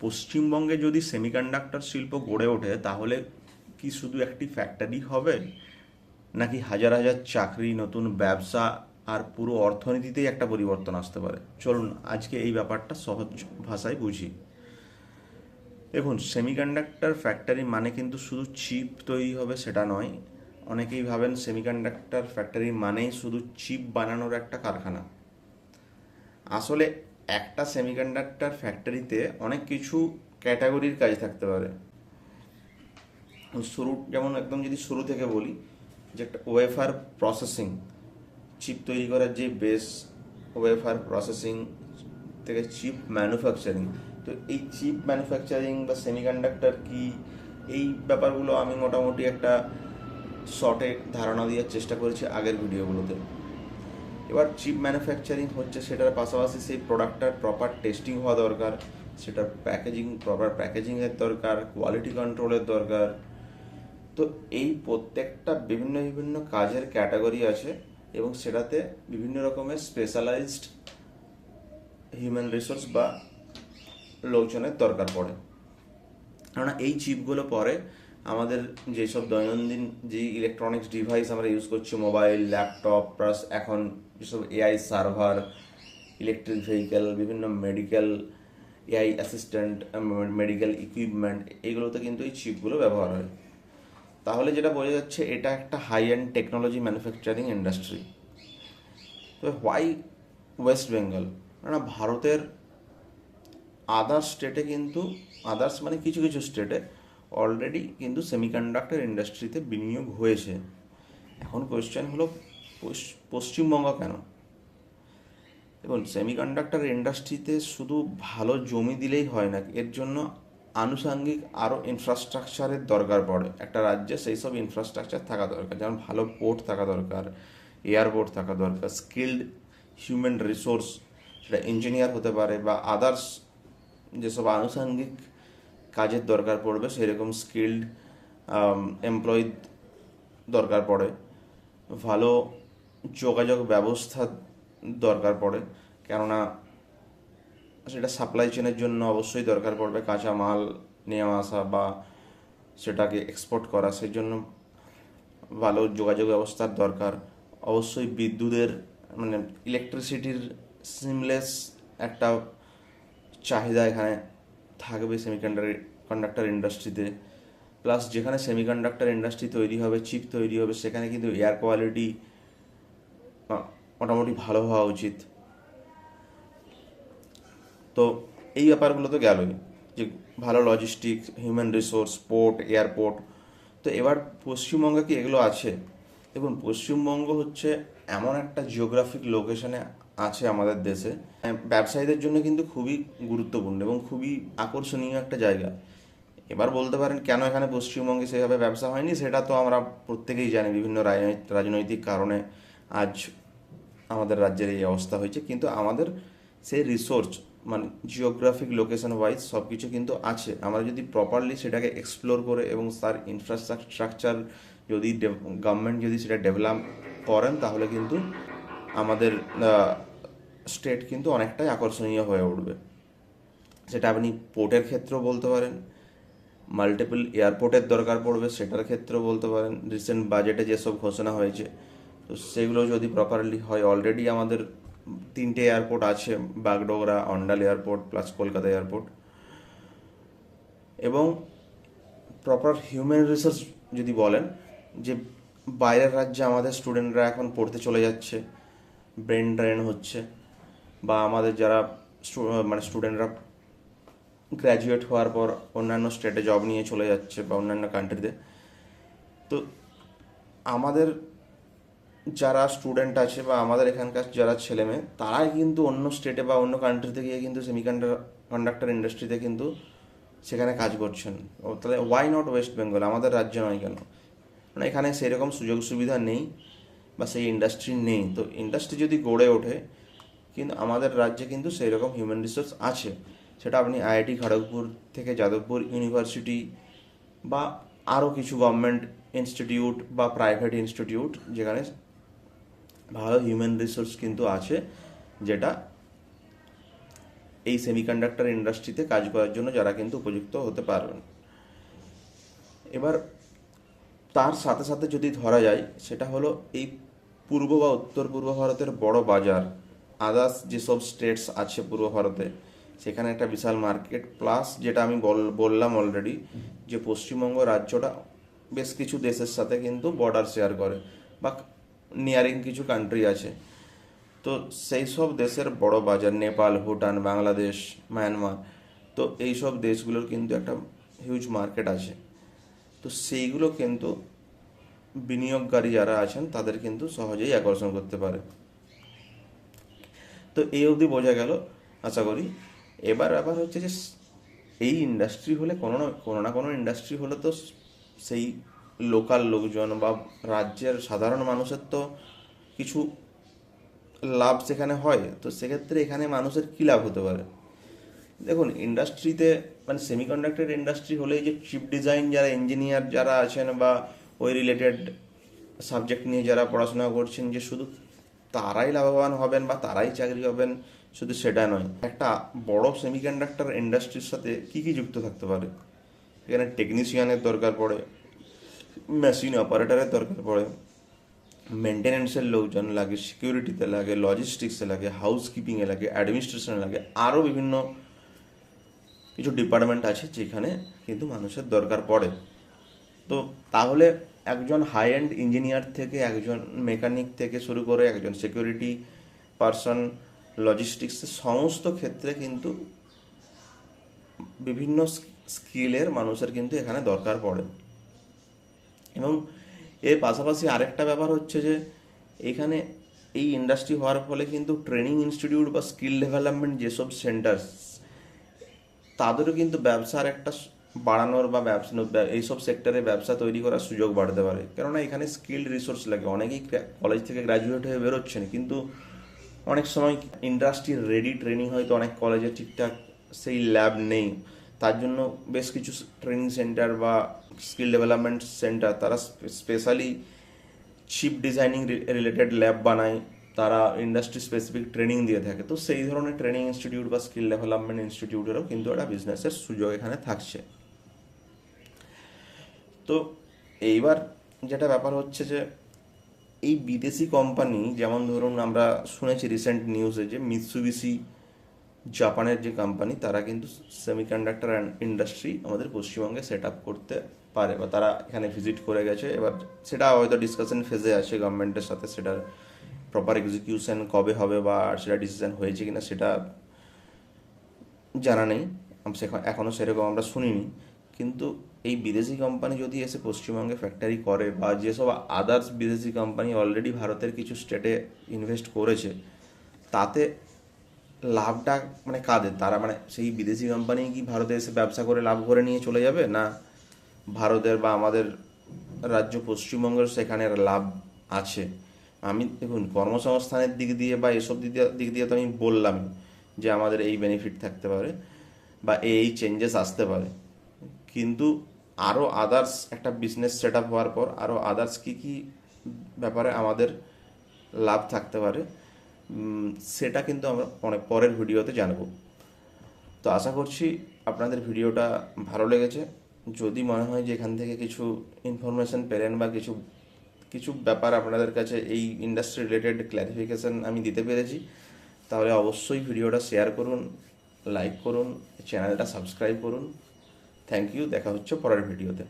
পশ্চিমবঙ্গে যদি সেমিকন্ডাক্টর শিল্প গড়ে ওঠে তাহলে কি শুধু একটি ফ্যাক্টরি হবে, নাকি হাজার হাজার চাকরি, নতুন ব্যবসা আর পুরো অর্থনীতিতেই একটা পরিবর্তন আসতে পারে? চলুন আজকে এই ব্যাপারটা সহজ ভাষায় বুঝি। দেখুন, সেমিকন্ডাক্টর ফ্যাক্টরি মানে কিন্তু শুধু চিপ তৈরি হবে সেটা নয়। অনেকেই ভাবেন সেমিকন্ডাক্টর ফ্যাক্টরি মানেই শুধু চিপ বানানোর একটা কারখানা। আসলে একটা সেমিকন্ডাক্টর ফ্যাক্টরিতে অনেক কিছু ক্যাটাগরির কাজ থাকতে পারে। যেমন একদম যদি শুরু থেকে বলি, যে একটা ওয়েফার প্রসেসিং, চিপ তৈরি করার যে বেস, ওয়েফার প্রসেসিং থেকে চিপ ম্যানুফ্যাকচারিং। তো এই চিপ ম্যানুফ্যাকচারিং বা সেমিকন্ডাক্টর কি, এই ব্যাপারগুলো আমি মোটামুটি একটা শর্টে ধারণা দেওয়ার চেষ্টা করেছি আগের ভিডিওগুলোতে। এবার চিপ ম্যানুফ্যাকচারিং হচ্ছে, সেটার পাশাপাশি সেই প্রোডাক্টটার প্রপার টেস্টিং হওয়া দরকার, সেটার প্রপার প্যাকেজিংয়ের দরকার, কোয়ালিটি কন্ট্রোলের দরকার। তো এই প্রত্যেকটা বিভিন্ন বিভিন্ন কাজের ক্যাটাগরি আছে, এবং সেটাতে বিভিন্ন রকমের স্পেশালাইজড হিউম্যান রিসোর্স বা লোকজনের দরকার পড়ে। কেননা এই চিপগুলো পরে আমাদের যেসব দৈনন্দিন যে ইলেকট্রনিক্স ডিভাইস আমরা ইউজ করছি, মোবাইল, ল্যাপটপ, প্লাস এখন যেসব এআই সার্ভার, ইলেকট্রিক ভেহিক্যাল, বিভিন্ন medical AI assistant, medical equipment, এগুলোতে কিন্তু এই চিপগুলো ব্যবহার হয়। তাহলে যেটা বোঝা যাচ্ছে, এটা একটা high end technology manufacturing industry. তো হোয়াই ওয়েস্ট বেঙ্গল? না, ভারতের আদার্স স্টেটে কিন্তু, আদার্স মানে কিছু কিছু স্টেটে অলরেডি কিন্তু সেমিকন্ডাক্টর ইন্ডাস্ট্রিতে বিনিয়োগ হয়েছে। এখন কোয়েশ্চেন হলো, পশ্চিমবঙ্গ কেন? দেখুন, সেমিকন্ডাক্টর ইন্ডাস্ট্রিতে শুধু ভালো জমি দিলেই হয় না, এর জন্য আনুষঙ্গিক আরও ইনফ্রাস্ট্রাকচারের দরকার পড়ে। একটা রাজ্যে সেই সব ইনফ্রাস্ট্রাকচার থাকা দরকার, যেমন ভালো পোর্ট থাকা দরকার, এয়ারপোর্ট থাকা দরকার, স্কিল্ড হিউম্যান রিসোর্স, সেটা ইঞ্জিনিয়ার হতে পারে বা আদার্স যেসব আনুষঙ্গিক কাজের দরকার পড়বে, সেরকম স্কিল্ড এমপ্লয়ি দরকার পড়ে। ভালো যোগাযোগ ব্যবস্থা দরকার পড়ে, কেননা সেটা সাপ্লাই চেনের জন্য অবশ্যই দরকার পড়বে, কাঁচা মাল নেওয়া আসা বা সেটাকে এক্সপোর্ট করা, সেই জন্য ভালো যোগাযোগ ব্যবস্থার দরকার। অবশ্যই বিদ্যুতের, মানে ইলেকট্রিসিটির সিমলেস একটা চাহিদা এখানে থাকবে কন্ডাক্টর ইন্ডাস্ট্রিতে। প্লাস যেখানে সেমিকন্ডাক্টর ইন্ডাস্ট্রি তৈরি হবে, চিপ তৈরি হবে, সেখানে কিন্তু এয়ার কোয়ালিটি মোটামুটি ভালো হওয়া উচিত। তো এই ব্যাপারগুলো তো গেলই, যে ভালো logistic, human resource, port, airport. তো এবার পশ্চিমবঙ্গে কি এগুলো আছে? দেখুন, পশ্চিমবঙ্গ হচ্ছে এমন একটা জিওগ্রাফিক লোকেশনে আছে আমাদের দেশে, ব্যবসায়ীদের জন্য কিন্তু খুবই গুরুত্বপূর্ণ এবং খুবই আকর্ষণীয় একটা জায়গা। এবার বলতে পারেন কেন এখানে পশ্চিমবঙ্গে সেভাবে ব্যবসা হয়নি, সেটা তো আমরা প্রত্যেকেই জানি, বিভিন্ন রাজনৈতিক কারণে আজ আমাদের রাজ্যের এই অবস্থা হয়েছে। কিন্তু আমাদের সেই রিসোর্স, মানে জিওগ্রাফিক লোকেশন ওয়াইজ সব কিছু কিন্তু আছে। আমরা যদি প্রপারলি সেটাকে এক্সপ্লোর করে এবং তার ইনফ্রাস্ট্রাকচার যদি গভর্নমেন্ট যদি সেটা ডেভেলপ করেন, তাহলে কিন্তু আমাদের স্টেট কিন্তু অনেকটাই আকর্ষণীয় হয়ে উঠবে। সেটা আপনি পোর্টের ক্ষেত্রেও বলতে পারেন, মাল্টিপল এয়ারপোর্টের দরকার পড়বে সেটার ক্ষেত্রেও বলতে পারেন। রিসেন্ট বাজেটে যেসব ঘোষণা হয়েছে, তো সেগুলো যদি প্রপারলি হয়, অলরেডি আমাদের 3টে এয়ারপোর্ট আছে, Bagdogra, Andal airport plus Kolkata airport. এবং প্রপার হিউম্যান রিসোর্স যদি বলেন, যে বাইরের রাজ্যে আমাদের স্টুডেন্টরা এখন পড়তে চলে যাচ্ছে, ব্রেন ড্রেন হচ্ছে, বা আমাদের যারা মানে স্টুডেন্টরা গ্র্যাজুয়েট হওয়ার পর অন্যান্য স্টেটে জব নিয়ে চলে যাচ্ছে বা অন্যান্য কান্ট্রিতে। তো আমাদের যারা স্টুডেন্ট আছে বা আমাদের এখানকার যারা ছেলেমেয়ে, তারাই কিন্তু অন্য স্টেটে বা অন্য কান্ট্রিতে গিয়ে কিন্তু কন্ডাক্টর ইন্ডাস্ট্রিতে কিন্তু সেখানে কাজ করছেন। ও তাহলে ওয়াই নট ওয়েস্ট বেঙ্গল, আমাদের রাজ্য নয় কেন? মানে এখানে সেরকম সুযোগ সুবিধা নেই বা সেই ইন্ডাস্ট্রি নেই। তো ইন্ডাস্ট্রি যদি গড়ে ওঠে, কিন্তু আমাদের রাজ্যে কিন্তু সেই রকম হিউম্যান রিসোর্স আছে। সেটা আপনি আইআইটি খড়গপুর থেকে যাদবপুর ইউনিভার্সিটি বা আরও কিছু গভর্নমেন্ট ইনস্টিটিউট বা প্রাইভেট ইনস্টিটিউট, যেখানে ভালো হিউম্যান রিসোর্স কিন্তু আছে, যেটা এই সেমিকন্ডাক্টর ইন্ডাস্ট্রিতে কাজ করার জন্য যারা কিন্তু উপযুক্ত হতে পারবেন। এবার তার সাথে সাথে যদি ধরা যায়, সেটা হলো এই পূর্ব বা উত্তর পূর্ব ভারতের বড় বাজার, আদার্স যেসব স্টেটস আছে পূর্ব ভারতে, সেখানে একটা বিশাল মার্কেট, প্লাস যেটা আমি বললাম অলরেডি, যে পশ্চিমবঙ্গ রাজ্যটা বেশ কিছু দেশের সাথে কিন্তু বর্ডার শেয়ার করে বা নিয়ারিং কিছু কান্ট্রি আছে। তো সেই সব দেশের বড় বাজার, নেপাল, ভুটান, বাংলাদেশ, মায়ানমার, তো এই সব দেশগুলোর কিন্তু একটা হিউজ মার্কেট আছে। তো সেইগুলো কিন্তু বিনিয়োগকারী যারা আছেন তাদের কিন্তু সহজেই আকর্ষণ করতে পারে। তো এই অবধি বোঝা গেল আশা করি। এবার ব্যাপার হচ্ছে যে এই ইন্ডাস্ট্রি হলে কোনো না কোনো ইন্ডাস্ট্রি হলে তো সেই লোকাল লোকজন বা রাজ্যের সাধারণ মানুষের তো কিছু লাভ সেখানে হয়। তো সেক্ষেত্রে এখানে মানুষের কী লাভ হতে পারে? দেখুন, ইন্ডাস্ট্রিতে মানে সেমিকন্ডাক্টর ইন্ডাস্ট্রি হলেই যে চিপ ডিজাইন যারা ইঞ্জিনিয়ার যারা আছেন বা ওই রিলেটেড সাবজেক্ট নিয়ে যারা পড়াশোনা করছেন, যে শুধু তারাই লাভবান হবেন বা তারাই চাকরি পাবেন, শুধু সেটা নয়। একটা বড় সেমিকন্ডাক্টর ইন্ডাস্ট্রির সাথে কী কী যুক্ত থাকতে পারে? এখানে টেকনিশিয়ানের দরকার পড়ে, মেশিন অপারেটরের দরকার পড়ে, মেনটেন্যান্সের লোকজন লাগে, সিকিউরিটিতে লাগে, লজিস্টিক্সে লাগে, হাউসকিপিংয়ে লাগে, অ্যাডমিনিস্ট্রেশনে লাগে, আরও বিভিন্ন কিছু ডিপার্টমেন্ট আছে যেখানে কিন্তু মানুষের দরকার পড়ে। তো তাহলে একজন হাই এন্ড ইঞ্জিনিয়ার থেকে, একজন মেকানিক থেকে শুরু করে একজন সিকিউরিটি পারসন, লজিস্টিক্সের সমস্ত ক্ষেত্রে কিন্তু বিভিন্ন স্কিলের মানুষের কিন্তু এখানে দরকার পড়ে। এবং এর পাশাপাশি আরেকটা ব্যাপার হচ্ছে যে এখানে এই ইন্ডাস্ট্রি হওয়ার ফলে কিন্তু ট্রেনিং ইনস্টিটিউট বা স্কিল ডেভেলপমেন্ট যেসব সেন্টার, তাদেরও কিন্তু ব্যবসার একটা বাড়ানোর বা ব্যবসা এইসব সেক্টরে ব্যবসা তৈরি করার সুযোগ বাড়তে পারে। কেননা এখানে স্কিল্ড রিসোর্স লাগে। অনেকেই কলেজ থেকে গ্র্যাজুয়েট হয়ে বেরোচ্ছেন, কিন্তু অনেক সময় ইন্ডাস্ট্রির রেডি ট্রেনিং হয়তো অনেক কলেজে ঠিকঠাক সেই ল্যাব নেই। তার জন্য বেশ কিছু ট্রেনিং সেন্টার বা স্কিল ডেভেলপমেন্ট সেন্টার তারা specially chip designing related lab বানায়, তারা ইন্ডাস্ট্রি স্পেসিফিক ট্রেনিং দিয়ে থাকে। তো সেই ধরনের ট্রেনিং ইনস্টিটিউট বা স্কিল ডেভেলপমেন্ট ইনস্টিটিউটেরও কিন্তু একটা বিজনেসের সুযোগ এখানে থাকছে। তো এইবার যেটা ব্যাপার হচ্ছে যে এই বিদেশি কোম্পানি, যেমন ধরুন আমরা শুনেছি রিসেন্ট নিউজে যে মিৎসুবিশি জাপানের যে কোম্পানি, তারা কিন্তু সেমিকন্ডাক্টর ইন্ডাস্ট্রি আমাদের পশ্চিমবঙ্গে সেট আপ করতে পারে বা তারা এখানে ভিজিট করে গেছে। এবার সেটা হয়তো ডিসকাশন ফেজে আছে গভর্নমেন্টের সাথে, সেটার প্রপার এক্সিকিউশন কবে হবে বা সেটা ডিসিশন হয়েছে কিনা সেটা জানা নেই, এখনও সেরকম আমরা শুনিনি। কিন্তু এই বিদেশি কোম্পানি যদি এসে পশ্চিমবঙ্গে ফ্যাক্টরি করে বা যেসব আদার্স বিদেশি কোম্পানি অলরেডি ভারতের কিছু স্টেটে ইনভেস্ট করেছে, তাতে লাভটা মানে কাদের? তারা মানে সেই বিদেশি কোম্পানি কি ভারতে এসে ব্যবসা করে লাভ করে নিয়ে চলে যাবে, না ভারতের বা আমাদের রাজ্য পশ্চিমবঙ্গের সেখানে লাভ আছে? আমি দেখুন, কর্মসংস্থানের দিক দিয়ে বা এসব দিক দিয়ে তো আমি বললাম যে আমাদের এই বেনিফিট থাকতে পারে বা এই চেঞ্জেস আসতে পারে। কিন্তু আরও আদার্স একটা বিজনেস সেট আপ হওয়ার পর আরও আদার্স কী কী ব্যাপারে আমাদের লাভ থাকতে পারে, সেটা কিন্তু আমরা অনেক পরের ভিডিওতে জানব। তো আশা করছি আপনাদের ভিডিওটা ভালো লেগেছে। যদি মনে হয় যে এখান থেকে কিছু ইনফরমেশন পেলেন বা কিছু কিছু ব্যাপার আপনাদের কাছে এই ইন্ডাস্ট্রি রিলেটেড ক্ল্যারিফিকেশান আমি দিতে পেরেছি, তাহলে অবশ্যই ভিডিওটা শেয়ার করুন, লাইক করুন, চ্যানেলটা সাবস্ক্রাইব করুন। থ্যাংক ইউ, দেখা হচ্ছে পরের ভিডিওতে।